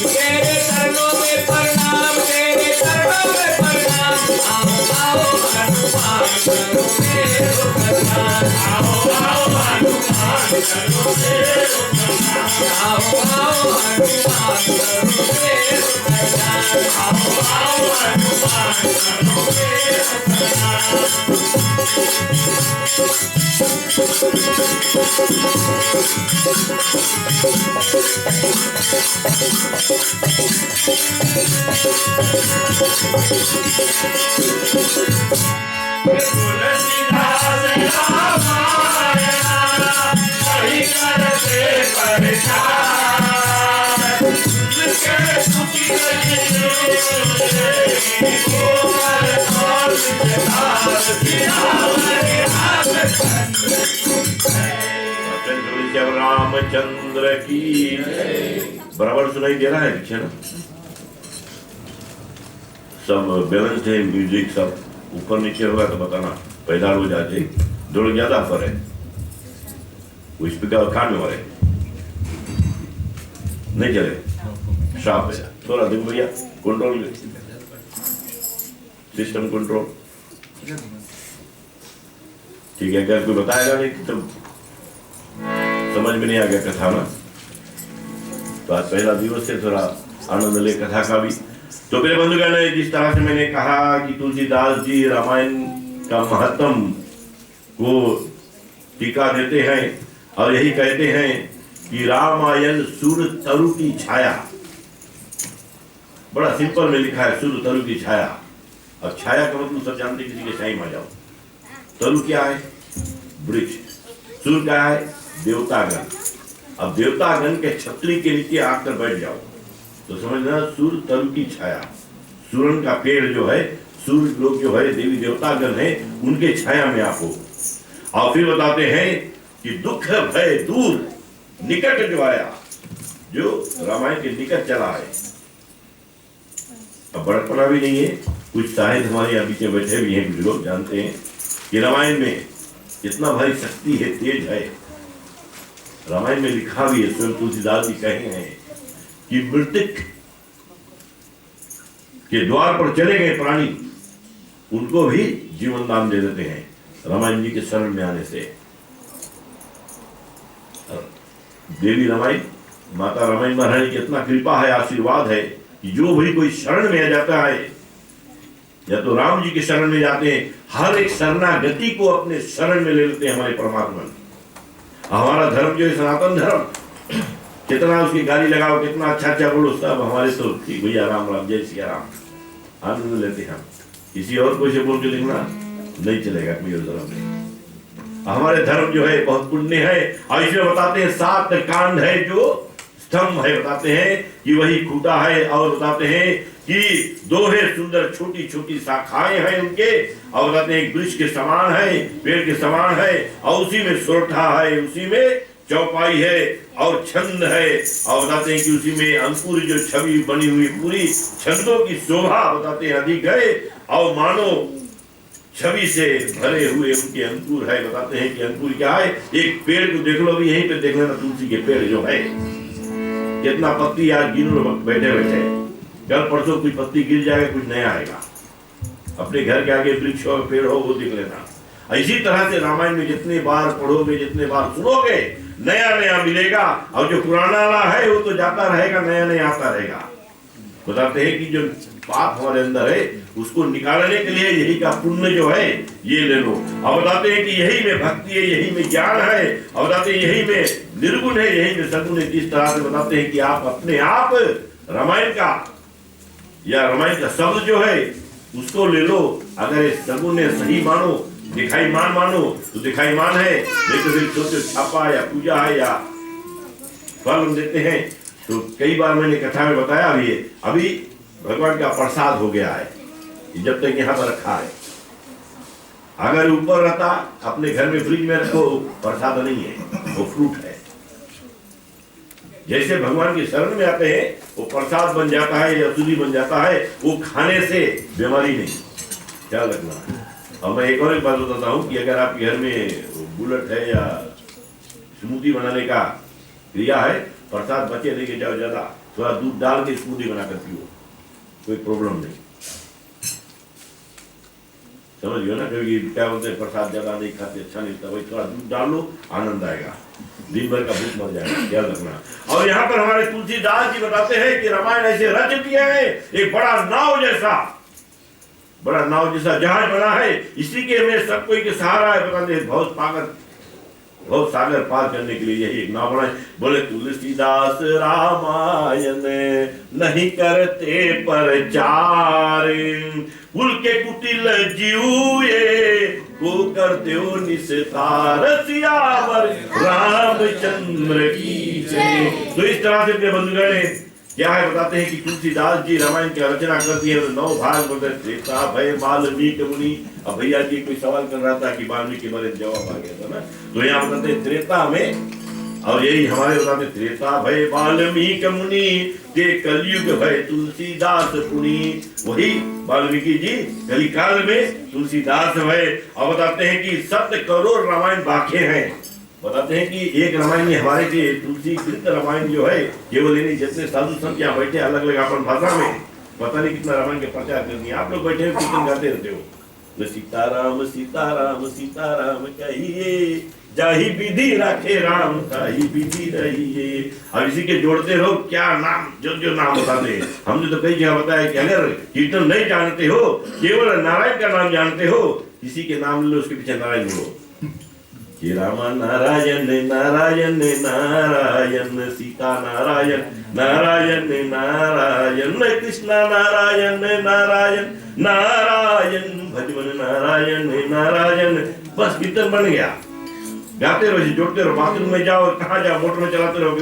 तेरे चरणों में प्रणाम, तेरे चरणों में प्रणाम। आओ आओ हनुमान करो मेरो कल्याण, आओ आओ हनुमान करो मेरो कल्याण, आओ आओ हनुमान करो मेरो कल्याण, आओ आओ हनुमान करो मेरो तुलसीदास रामायण कहीं करते परेशान, जिसके सुखी रामचंद्र की बराबर सुनाई दे रहा है पीछे ना? सब बैलेंस है, म्यूजिक सब ऊपर नीचे होगा तो बताना, पैदा हो जाते थोड़ा ज्यादा फर है, वो स्पीकर कान में वाले नहीं चले, शार्प है थोड़ा। देखो भैया कंट्रोल, सिस्टम कंट्रोल ठीक है। अगर कोई बताएगा नहीं तो समझ में नहीं आ गया कथा ना, तो आज पहला दिवस से थोड़ा आनंद ले कथा का भी। तो मेरे बंधुगण, जिस तरह से मैंने कहा कि तुलसीदास जी रामायण का महत्व को टीका देते हैं और यही कहते हैं कि रामायण सूर्य तरु की छाया, बड़ा सिंपल में लिखा है सूर्य तरु की छाया। और छाया का मतलब सब जानते, किसी के छाई में जाओ। तरु क्या है? वृक्ष। सूर्य क्या है? देवतागण। अब देवतागण के छतरी के नीचे आकर बैठ जाओ तो समझना सूर्य तरु की छाया। सूरन का पेड़ जो है, सूर्य लोग जो है, देवी देवतागण है, उनके छाया में आप हो। और फिर बताते हैं कि दुख भय दूर निकट जो आया, जो रामायण के निकट चला है। अब बड़पना भी नहीं है, कुछ साहित्य हमारे यहाँ पीछे बैठे भी हैं, कुछ लोग जानते हैं कि रामायण में कितना भारी शक्ति है, तेज है। रामायण में लिखा भी है, स्वयं तुलसीदास जी कहे हैं कि मृतक के द्वार पर चले गए प्राणी, उनको भी जीवन दान दे देते हैं रामायण जी के शरण में आने से। देवी रामायण, माता रामायण महारानी की इतना कृपा है, आशीर्वाद है कि जो भी कोई शरण में आ जाता है, या तो राम जी के शरण में जाते हैं, हर एक शरणागति को अपने शरण में ले लेते हैं हमारे परमात्मा। हमारा धर्म जो है सनातन धर्म, कितना उसकी गाली लगाओ, कितना अच्छा अच्छा बोलो, सब हमारे तो ठीक भैया राम राम जय सिया राम आनंद लेते हैं। किसी और को से बोल के देखना नहीं चलेगा कोई और धर्म में। हमारे धर्म जो है बहुत पुण्य है। और इसमें बताते हैं 7 कांड है जो स्तंभ है, बताते हैं कि वही खूटा है। और बताते हैं कि 2 है सुंदर छोटी छोटी शाखाएं हैं उनके, और बताते हैं एक वृक्ष के समान है, पेड़ के समान है, और उसी में सोरठा है, उसी में चौपाई है और छंद है। और बताते हैं कि उसी में अंकुर जो छवि बनी हुई पूरी छंदों की शोभा बताते हैं अधिक है, और मानो छवि से भरे हुए उनके अंकुर है। बताते हैं कि अंकुर क्या है? एक पेड़ को देख लो, भी यहीं पे देख लेना, तुलसी के पेड़ जो है, कितना पत्ती आज गिन लो बैठे बैठे, कल परसों कुछ पत्ती गिर जाएगा, कुछ नया आएगा। अपने घर के आगे वृक्ष हो, पेड़ हो, वो देख लेना। इसी तरह से रामायण में जितने बार पढ़ोगे, जितने बार सुनोगे, नया नया मिलेगा। और जो पुराना वाला है वो तो जाता रहेगा, नया नया आता रहेगा। बताते हैं कि जो पाप हमारे अंदर है उसको निकालने के लिए यही का पुण्य जो है ये ले लो। और बताते हैं कि यही में भक्ति है, यही में ज्ञान है। और बताते हैं यही में निर्गुण है, यही में सगुण है। जिस तरह से बताते हैं कि आप अपने आप रामायण का या रामायण का शब्द जो है उसको ले लो। अगर सगुण है सही मानो, दिखाई मान मानो तो दिखाई मान है, नहीं तो फिर सोचो छापा या पूजा है या फल हम देते हैं। तो कई बार मैंने कथा में बताया भी है, अभी भगवान का प्रसाद हो गया है, जब तक यहाँ पर रखा है अगर ऊपर रहता अपने घर में फ्रिज में रखो, प्रसाद नहीं है, वो फ्रूट है। जैसे भगवान की शरण में आते हैं वो प्रसाद बन जाता है या औषधि बन जाता है, वो खाने से बीमारी नहीं। ख्याल रखना। और मैं एक और बात बताता हूँ कि अगर आपके घर में बुलेट है या स्मूदी बनाने का क्रिया है, प्रसाद बचे लेके जाओ, ज्यादा थोड़ा दूध डाल के स्मूदी बना कर पियो, कोई प्रॉब्लम नहीं। समझिए ना, क्योंकि क्या बोलते हैं प्रसाद ज्यादा नहीं खाते अच्छा नहीं लगता, वही थोड़ा दूध डाल लो, आनंद आएगा, दिन भर का भूख मर जाएगा। ख्याल रखना। और यहाँ पर हमारे तुलसीदास जी बताते हैं कि रामायण ऐसे रच दिया है, एक बड़ा नाव जैसा जहाज बना है, इसी के में सब कोई के सहारा है। बताते बहुत सागर पार करने के लिए यही एक नाव बनाए। बोले तुलसीदास रामायण नहीं करते प्रचार, कुल के कुटिल जीवे को करते हो निस्तार, सियावर रामचंद्र की जय। तो इस तरह से बंधुगण क्या है बताते हैं कि तुलसीदास जी रामायण की रचना करती है। 9 भाग बोलते त्रेता भय वाल्मीकि मुनि। अब भैया जी कोई सवाल कर रहा था कि वाल्मीकि बारे में जवाब आ गया था ना, तो यहाँ बताते हैं त्रेता में, और यही हमारे बताते त्रेता भय वाल्मीकि मुनि के कलयुग भय तुलसीदास पुनि। वही वाल्मीकि जी कलिकाल में तुलसीदास भय। और बताते हैं कि 7 करोड़ रामायण बाकी हैं। बताते हैं कि एक रामायण में हमारे के तुलसी कृत रामायण जो है, केवल यानी जितने साधु संत यहाँ बैठे अलग अलग अपन भाषा में, पता नहीं कितना रामायण के प्रचार कर दिया। आप लोग बैठे हो कीर्तन गाते रहते हो, सीताराम सीताराम सीताराम कहिए, जाही विधि रखे राम ताही विधि रहिए। अब इसी के जोड़ते रहो, क्या नाम जो नाम बताते हैं। हमने तो कई जगह बताया कि अगर कीर्तन नहीं जानते हो, केवल नारायण का नाम जानते हो, किसी के नाम लो, उसके पीछे नारायण बोलो। रामा नारायण नारायण नारायण, सीता नारायण नारायण नारायण, कृष्णा नारायण नारायण नारायण, भजवन नारायण नारायण। बस कीर्तन बन गया। गाते रहो, जोड़ते रहो, बाथरूम में जाओ, कहाँ जाओ, मोटर में चलाते रहो,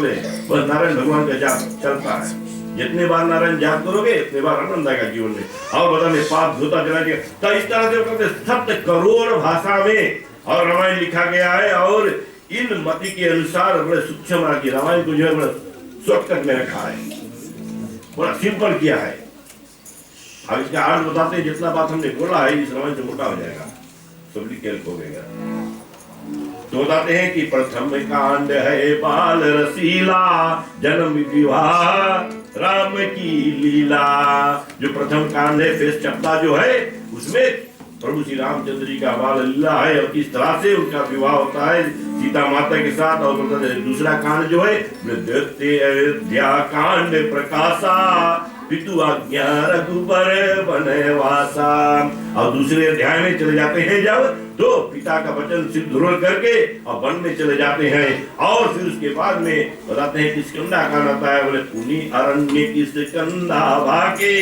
बस नारायण भगवान का जाप चलता है। जितने बार नारायण जाप करोगे उतने बार आनंद आएगा जीवन में। और बता में पाप धोता चला गया। तो इस तरह से 7 करोड़ भाषा में और रामायण लिखा गया है। और इन मति के अनुसार बड़े सूक्ष्म की रामायण को जो है बड़ा शॉर्टकट में रखा है, बड़ा सिंपल किया है। अब इसका अर्थ बताते हैं, जितना बात हमने बोला है इस रामायण से मोटा हो जाएगा, सब लिख हो गएगा। तो बताते हैं कि प्रथम कांड है बाल रसीला, जन्म विवाह राम की लीला। जो प्रथम कांड है फेस चप्पा जो है, उसमें प्रभु श्री रामचंद्र जी का बाल लीला है और किस तरह से उनका विवाह होता है सीता माता के साथ। और दूसरा कांड जो है अयोध्या कांड प्रकाशा, पितु आज्ञा रघुबर वनवासा। और दूसरे अध्याय में चले जाते हैं जब, तो पिता का वचन सिद्ध करके और वन में चले जाते हैं। और फिर उसके बाद में बताते हैं किष्किंधा कांड आता है। बोले पुनि अरण्य किष्किंधा भागे,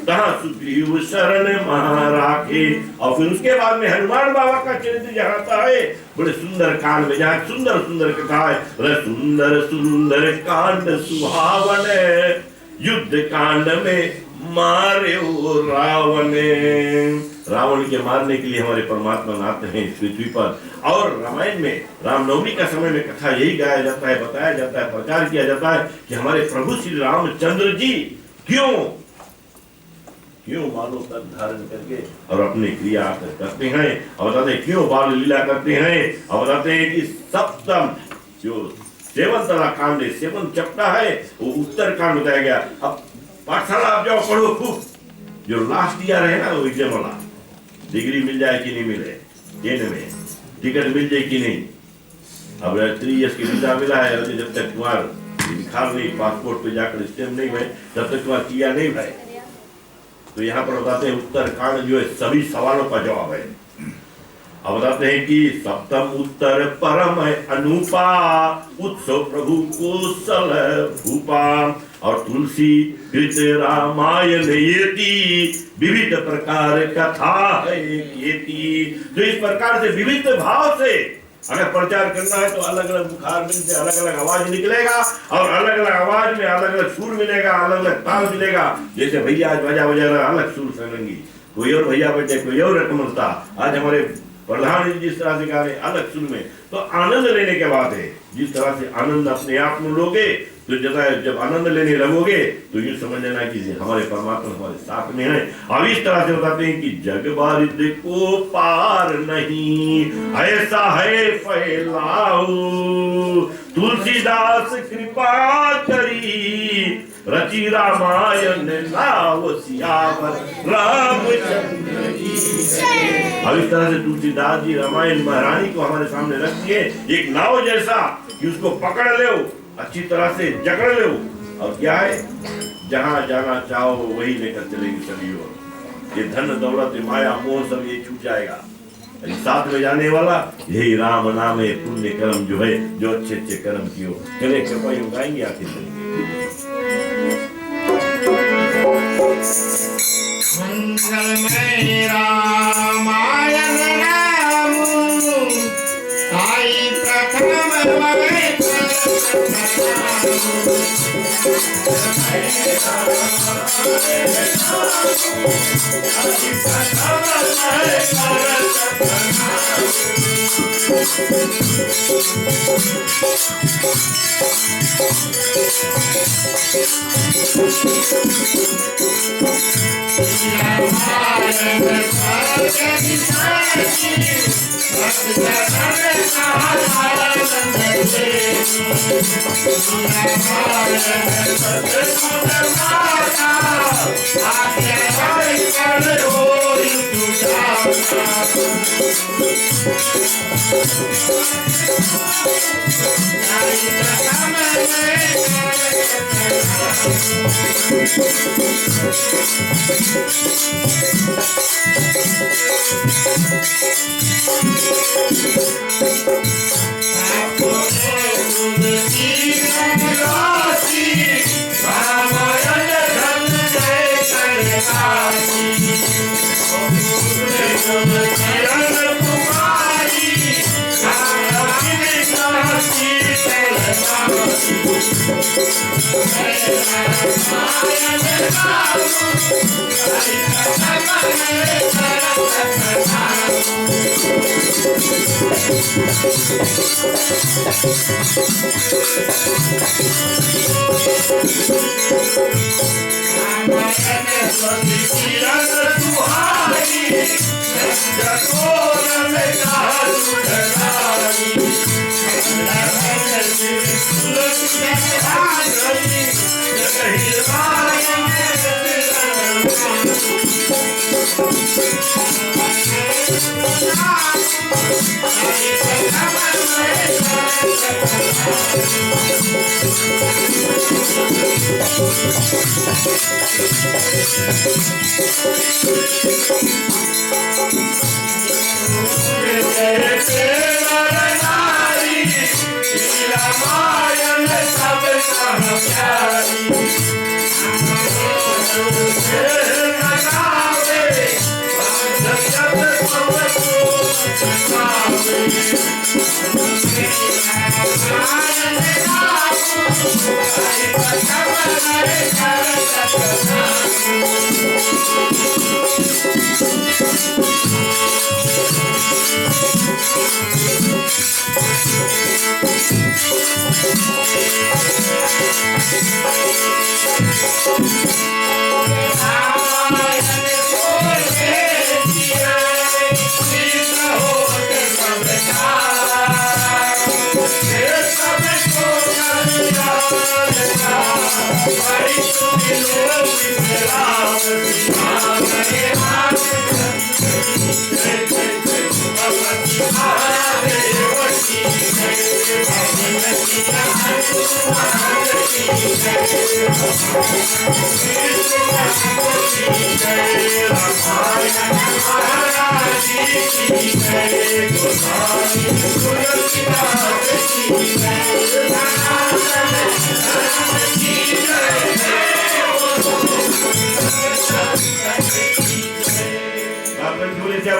तहाँ सुग्रीव शरण महाराखे। और फिर उसके बाद में हनुमान बाबा का चरित्र जहाँ आता है, बड़े सुंदर कांड में जहाँ सुंदर सुंदर कथा है। बोले सुंदर सुंदर कांड सुहावन, युद्ध कांड में मारे रावण। रावण के मारने के लिए हमारे परमात्मा आते हैं इस पृथ्वी पर। और रामायण में रामनवमी का समय में कथा यही गाया जाता है, बताया जाता है, प्रचार किया जाता है कि हमारे प्रभु श्री रामचंद्र जी क्यों मानव तन धारण करके और अपनी क्रिया करते हैं। और बताते हैं क्यों बाल लीला करते हैं। और बताते हैं कि सप्तम जो सेवन तला कांड है, सेवन चपटा है, वो उत्तर कांड बताया गया। अब पाठशाला आप जाओ, पढ़ो खूब। जो लास्ट ईयर है ना, वो एग्जाम वाला, डिग्री मिल जाए कि नहीं मिले, टेन में टिकट मिल जाए कि नहीं। अब 3 इयर्स की वीजा मिला है, जब तक तुम्हारा लिखा नहीं, पासपोर्ट पे जाकर स्टैम्प नहीं भाई, तब तक तुम्हारा किया नहीं भाई। तो यहाँ पर बताते हैं उत्तर कांड जो है सभी सवालों का जवाब है। अब बताते हैं कि सप्तम उत्तर परम अनुपा, उत्सव प्रभु कोसल भूपा। और तुलसी कृत रामायण येति, विविध प्रकार कथा है येति। तो इस प्रकार से विविध भाव से अगर प्रचार करना है तो अलग अलग बुखार में से अलग अलग आवाज निकलेगा, और अलग अलग आवाज में अलग अलग सुर मिलेगा, अलग अलग ताल मिलेगा। जैसे भैया आज बजा बजा रहा, अलग सुर सुनेंगी, कोई और भैया बैठे, कोई और रकम मिलता। आज हमारे प्रधान जी जिस तरह से गा रहे अलग सुन में, तो आनंद लेने के बाद है। जिस तरह से आनंद अपने आप में लोगे तो जब आनंद लेने लगोगे तो ये समझ लेना कि हमारे परमात्मा हमारे साथ में है। अब इस तरह से बताते हैं कि जग बारिद को पार नहीं, ऐसा है फैलाओ, तुलसीदास कृपा करी, रची रामायण नाव सियावर रामचंद्र की। अब इस तरह से तुलसीदास जी रामायण महारानी को हमारे सामने रख दिए, एक नाव जैसा कि उसको पकड़ लो, अच्छी तरह से जकड़ लो, और क्या है जहां जाना चाहो वही लेकर चलेगी सभी ओर। ये धन दौलत माया मोह सब ये छूट जाएगा। साथ में जाने वाला यही राम नाम है, पुण्य कर्म जो है, जो अच्छे अच्छे कर्म कियो। चले कृपा यूं गाएंगे आखिर मंगलमय रामायण राम, आई प्रथम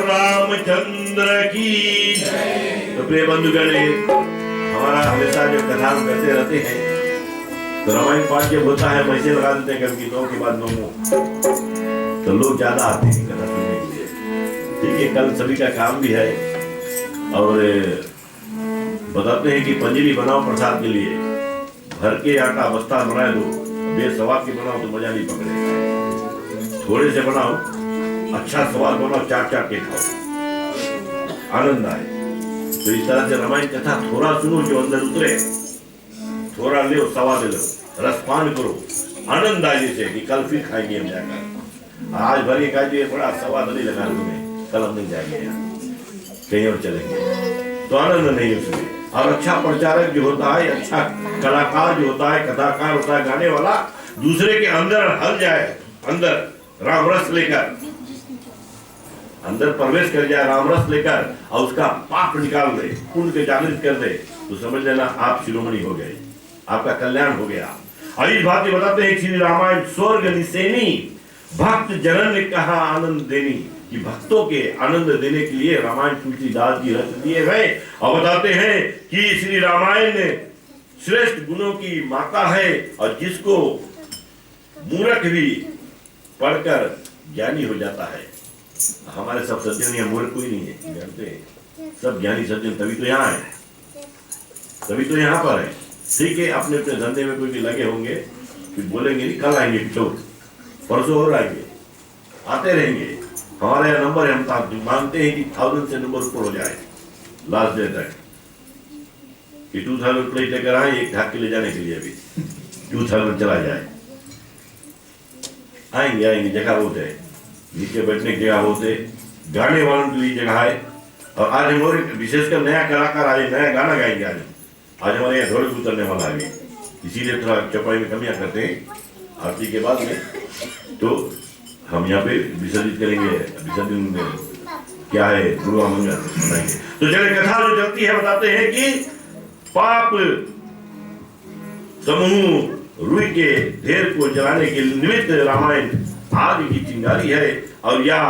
रामचंद्र की। तो प्रिय बंधुगण, हमारा हमेशा जो कथा हम करते रहते हैं, तो रामायण पाठ जब होता है मैसे लगा देते हैं कभी 9 के बाद 9, तो लोग ज्यादा आते हैं कथा सुनने के लिए। ठीक है, कल सभी का काम भी है, और बताते हैं कि पंजरी बनाओ प्रसाद के लिए, भर के आटा बस्ता बनाए दो, बेसवाद के बनाओ तो मजा नहीं पकड़ेगा। थोड़े से बनाओ, अच्छा स्वाद बनाओ, चाट चाट के खाओ, आनंद आए। तो इस तरह से रामायण कथा थोड़ा सुनो जो अंदर उतरे, थोड़ा ले स्वाद लो, रसपान करो, आनंद आए जैसे कि कल फिर खाएंगे हम जाकर। आज भर ये खाइए, बड़ा स्वाद नहीं लगा तुम्हें, कल हम नहीं जाएंगे यहाँ, कहीं और चलेंगे, तो आनंद नहीं उसमें। और अच्छा प्रचारक जो होता है, अच्छा कलाकार जो होता है, कथाकार होता है, गाने वाला, दूसरे के अंदर हल जाए, अंदर राम रस लेकर अंदर प्रवेश कर जाए, राम रस लेकर, और उसका पाप निकाल दे, पुण्य के जागृत कर दे, तो समझ लेना आप शिरोमणि हो गए, आपका कल्याण हो गया। और इस बात बताते हैं श्री रामायण स्वर्ग निसेनी, भक्त जनन ने कहा आनंद देनी, कि भक्तों के आनंद देने के लिए रामायण तुलसीदास जी रच दिए गए। और बताते हैं कि श्री रामायण श्रेष्ठ गुणों की माता है, और जिसको मूर्ख भी पढ़कर ज्ञानी हो जाता है। हमारे सब सज्जन यहाँ मूर्ख कोई नहीं है, जानते हैं सब ज्ञानी सज्जन, तभी तो यहाँ है, तभी तो यहाँ पर है। ठीक है, अपने अपने धंधे में कोई भी लगे होंगे, फिर बोलेंगे नहीं कल आएंगे, परसों और आएंगे, आते रहेंगे। हमारे यहाँ नंबर है, हम मानते हैं कि 1000 से नंबर ऊपर हो जाए लास्ट डे तक, कि 2000 प्लेट लेकर आए एक ढाक के ले जाने के लिए, अभी 2000 चला जाए, आएंगे आएंगे। जगह बहुत है, नीचे बैठने की जगह बहुत है, गाने वालों के लिए जगह है। और आज हम और विशेषकर नया कलाकार आए, नया गाना गाएंगे। आज हमारे यहाँ ढोल उतरने वाला है, इसीलिए थोड़ा चौपाई में कमियां करते हैं आरती के बाद में। तो हम यहाँ पे विसर्जित करेंगे, विसर्जन में क्या है, गुरु मंगल बनाएंगे। तो चले कथा जो चलती है, बताते हैं कि पाप समूह रुई के ढेर को जलाने के निमित्त रामायण आग की चिंगारी है, और यह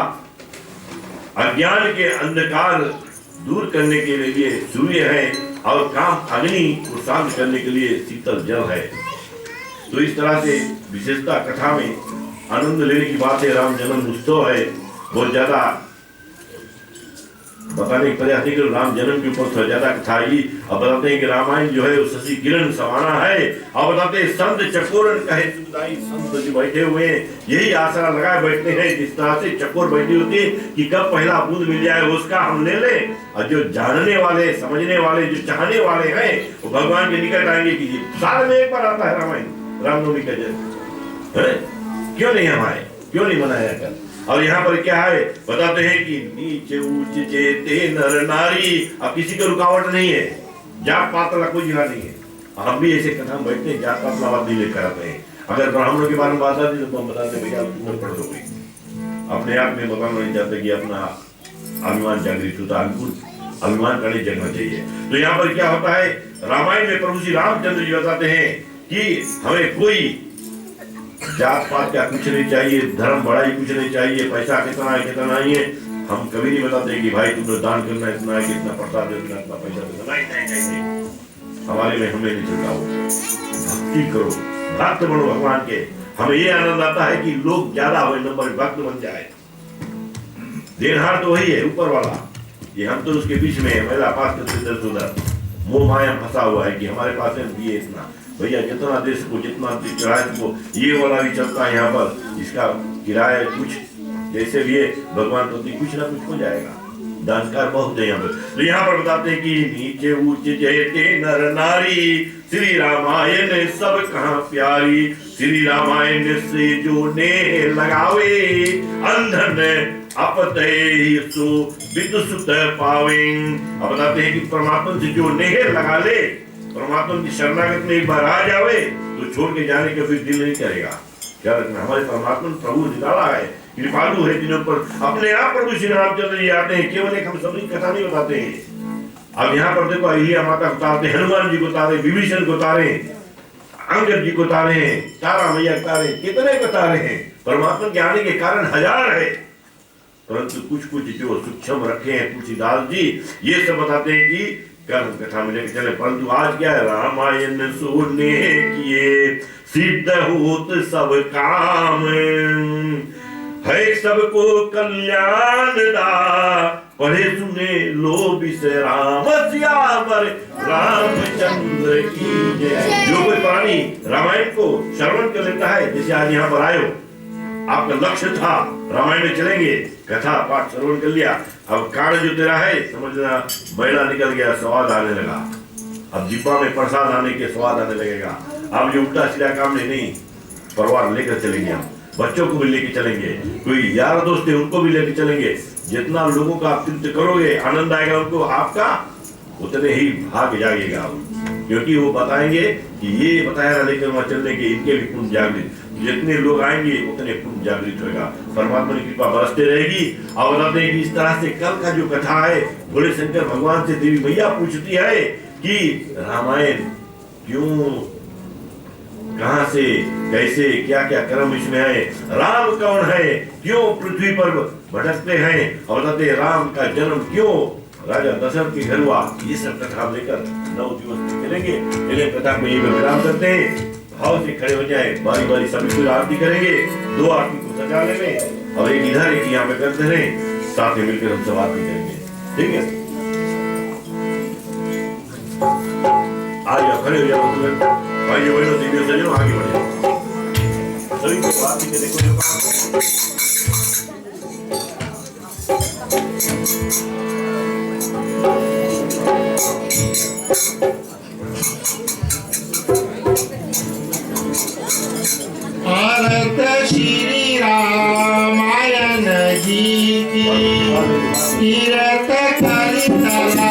अज्ञान के अंधकार दूर करने के लिए सूर्य है, और काम अग्नि को शांत करने के लिए शीतल जल है। तो इस तरह से विशेषता कथा में आनंद लेने की बात है। राम जन्म उत्सव है, बहुत ज्यादा बताने की प्रयास नहीं कर, राम जन्म के ऊपर थोड़ा ज्यादा कथा आई। अब बताते हैं कि रामायण जो है वो शशि किरण समाना है। और बताते हैं संत चकोरन कहे सुखदाई, संत जो बैठे हुए हैं यही आसरा लगाए बैठते हैं, जिस तरह से चकोर बैठी होती है कि कब पहला बूंद मिल जाए उसका हम ले ले। और जो जानने वाले, समझने वाले, जो चाहने वाले हैं वो भगवान के निकट आएंगे कि साल में एक बार आता है रामायण, रामनवमी का जन्म, क्यों नहीं हम आए, क्यों नहीं मनाया कर। और यहाँ पर क्या है, बताते हैं कि नीचे ऊंचे जेते नर नारी, अब किसी को रुकावट नहीं है, जात पात वाला कोई जिला नहीं है। हम भी ऐसे कथा बैठते हैं, जात पात वाला नहीं लेकर आते हैं। अगर ब्राह्मणों के बारे में बात आती तो हम बताते भैया तुम पढ़ दोगे, अपने आप में बताना नहीं चाहते कि अपना अभिमान जागृत होता है, अभिमान का नहीं जगना चाहिए। तो यहाँ पर क्या होता है, रामायण में प्रभु श्री रामचंद्र जी बताते हैं कि हमें कोई जात पात का कुछ नहीं चाहिए, धर्म बड़ाई कुछ नहीं चाहिए, पैसा कितना है कितना नहीं है। हम कभी नहीं बताते कि भाई तुमने दान करना इतना है, कितना प्रसाद देना, इतना पैसा देना, नहीं। हमारे में हमें नहीं चलता हो। भक्ति करो, भक्त बनो भगवान के। हमें ये आनंद आता है कि लोग ज्यादा हो, नंबर भक्त बन जाए। देनहार तो वही है, ऊपर वाला, ये हम तो उसके बीच में है। मेरा पास सुधर मोह माया फंसा हुआ है कि हमारे पास दिए इतना, भैया जितना देश को, जितना किराए को, ये वाला भी चलता है यहाँ पर, इसका किराया कुछ जैसे भी है, भगवान प्रति कुछ ना कुछ हो जाएगा। दानकार बहुत है यहाँ पर। तो यहाँ पर बताते हैं कि नीचे ऊंचे जयते नर नारी, श्री रामायण सब कहाँ प्यारी। श्री रामायण से जो नेह लगावे, अंधन अपतय सो विदुषुत पावे। अब बताते हैं कि परमात्मा से जो नेह लगा ले, परमात्मा की शरणागत में एक बार आ जावे तो छोड़ के जाने का फिर दिल नहीं करेगा। क्या रखना, हमारे परमात्मा प्रभु निकाला है, कृपालु है, जिन्हों पर अपने आप प्रभु श्री रामचंद्र जी आते हैं। केवल एक हम सबकी कथा नहीं बताते हैं। अब यहाँ पर देखो, अहिल्या माता को उतारते, हनुमान जी को उतारे, विभीषण को उतारे, अंगद जी को उतारे, तारा मैया उतारे, कितने को उतारे हैं। परमात्मा के आने के कारण हजार है, परंतु कुछ कुछ जो सूक्ष्म रखे हैं तुलसीदास जी, ये सब बताते हैं कि कर्म कथा में लेके चले। परंतु आज क्या है, रामायण सुनने किए सिद्ध होत सब काम है, सबको कल्याण दा पढ़े सुने लो विषय राम सियावर रामचंद्र की जय। जो कोई प्राणी रामायण को श्रवण कर लेता है, जैसे आज यहाँ पर आयो, आपका लक्ष्य था रामायण में चलेंगे, कथा पाठ श्रवण कर लिया, अब कारण जो तेरा है समझना मैला निकल गया, स्वाद आने लगा, अब जिब्बा में प्रसाद आने के स्वाद आने लगेगा। अब जो उल्टा सीधा काम नहीं, परिवार लेकर चलेंगे, हम बच्चों को भी लेकर चलेंगे, कोई यार दोस्त है उनको भी लेकर चलेंगे। जितना लोगों का आप तृप्त करोगे, आनंद आएगा उनको आपका, उतने ही भाग जाएगा, क्योंकि वो बताएंगे कि ये बताया लेकर वहां चलने के, इनके भी पुण्य जागृत, जितने लोग आएंगे उतने पुण्य जागृत होगा, परमात्मा की कृपा बरसते रहेगी। और बताते हैं कि इस तरह से कल का जो कथा है, भोले शंकर भगवान से देवी मैया पूछती है कि रामायण क्यों, कहां से, कैसे, क्या क्या कर्म इसमें है, राम कौन है, क्यों पृथ्वी पर भटकते हैं, और बताते हैं राम का जन्म क्यों राजा दशरथ के घर हुआ। ये सब कथा लेकर 9 दिवस तक चलेंगे। चलिए कथा को यही विराम करते हैं, भाव से खड़े हो जाए, बारी बारी सभी को आरती करेंगे, 2 आरती को सजा लेंगे और एक इधर एक यहाँ पे करते रहे, साथ में मिलकर हम सब आरती करेंगे, ठीक है। आ जाओ, खड़े हो जाओ, भाई बहनों दीदी सजो, आगे बढ़े, सभी को आरती करने को भारत श्री रामायण जी की तीरथ कलितला